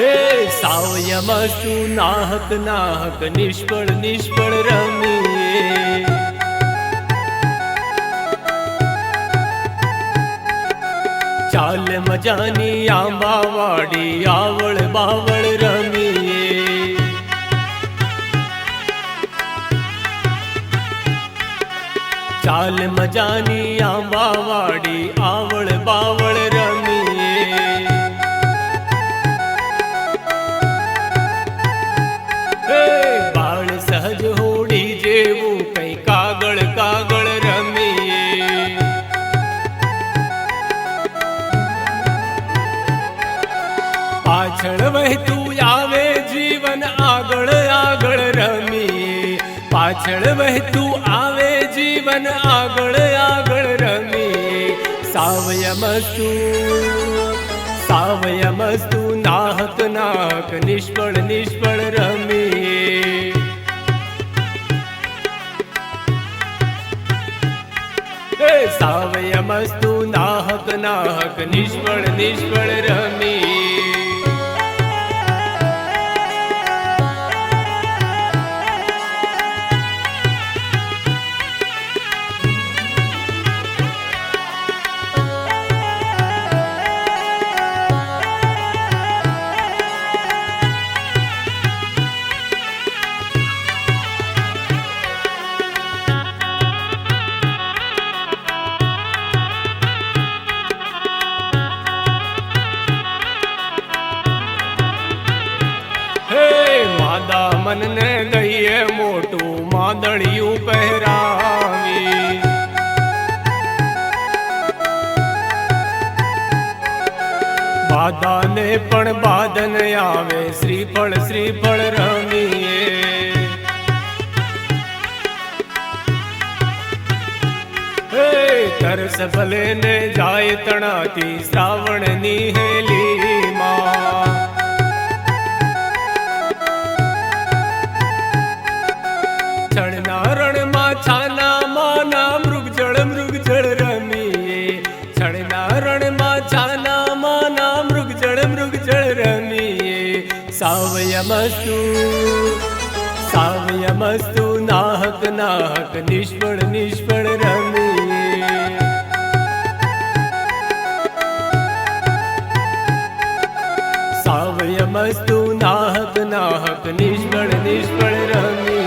હે સાવયમસ્તુ નાહક નાહક નિષ્ફળ નિષ્ફળ રમીએ. ચાલ મજાની આંબાવાડી આવળ બાવળ રમીએ. ચાલ મજાની આંબાવાડી આવળ બાવળ રમીએ. હે બાળ સહજ હોડી જેવું કઈ કાગળ કાગળ રમીએ. પાછળ વહેતું આવે જીવન આગળ આગળ રમીએ. પાછળ વહેતું આવે જીવન આગળ આગળ રમીએ. સાવયમસ્તુ સાવયમસ્તુ નાહક નાહક નિષ્ફળ નિષ્ફળ રમીએ. હે સાવયમસ્તુ નાહક નાહક નિષ્ફળ નિષ્ફળ રમીએ. મનને દઈએ મોટું માદળિયું પહેરાવી. બાધાને પણ બાધન આવે શ્રીફળ શ્રીફળ રમીએ. હે તરસ ભલે ને જાય તણાતી શ્રાવણની હેલીમાં. રણમાં છાના માના મૃગજળ મૃગજળ રમીએ. છળના રણમાં છાના માના મૃગજળ મૃગજળ રમીએ. સાવયમસ્તુ સાવયમસ્તુ નાહક નાહક નિષ્ફળ નિષ્ફળ રમીએ. સાવયમસ્તુ નાહક નાહક નિષ્ફળ નિષ્ફળ રમીએ.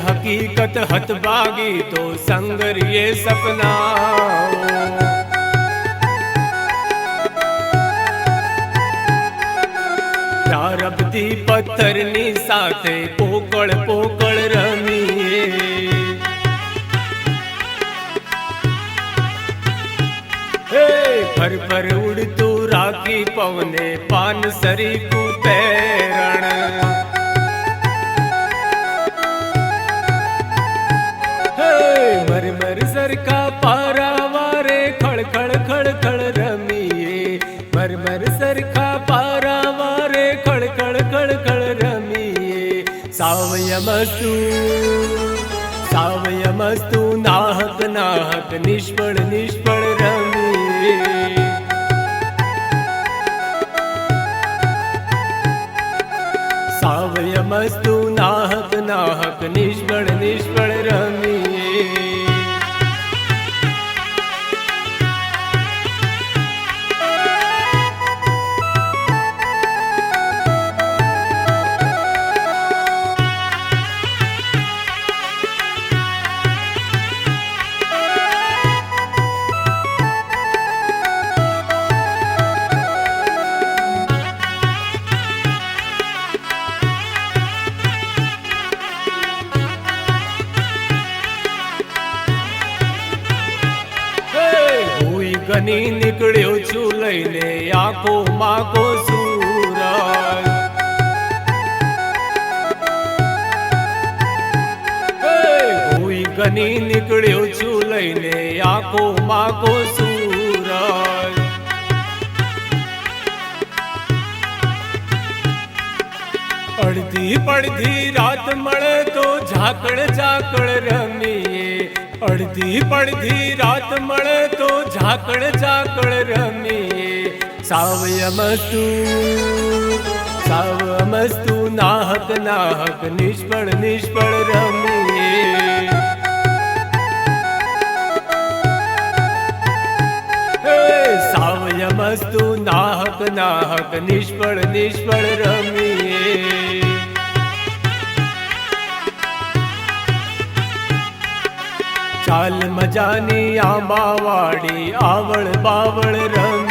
હકીકત હતભાગી તો સંગરીએ સપના. પ્રારબ્ધી પથ્થરની સાથે પોકળ પોકળ રમીએ. હે ફર ફર ઉડતું રાખી પવને પાન સરીકું પેરણ. મરમર સરખા પારાવારે ખળખળ ખળખળ રમીએ. મરમર સરખા પારાવારે ખળખળ ખળખળ રમીએ. સાવયમસ્તુ સાવયમસ્તુ નાહક નાહક નિષ્ફળ નિષ્ફળ રમીએ. સાવયમસ્તુ નાહક નાહક નિષ્ફળ નિષ્ફળ રમીએ. ગની નીકળ્યો છું લઈને આખો માકો સૂરજ કોઈ ગની નીકળ્યો છું લઈને આખો માકો સૂરજ અડધી પડધી રાત મળે તો ઝાકળ ઝાકળ રમીએ અડધી પડધી રાત મળે તો ઝાકળ ઝાકળ રમીએ સાવમસ્તુ નાહક નાહક નિષ્ફળ નિષ્ફળ રમીએ સાવયમસ્તુ નાહક નાહક નિષ્ફળ નિષ્ફળ રમીએ ચાલ મજાની આંબાવાડી આવળ બાવળ રમીએ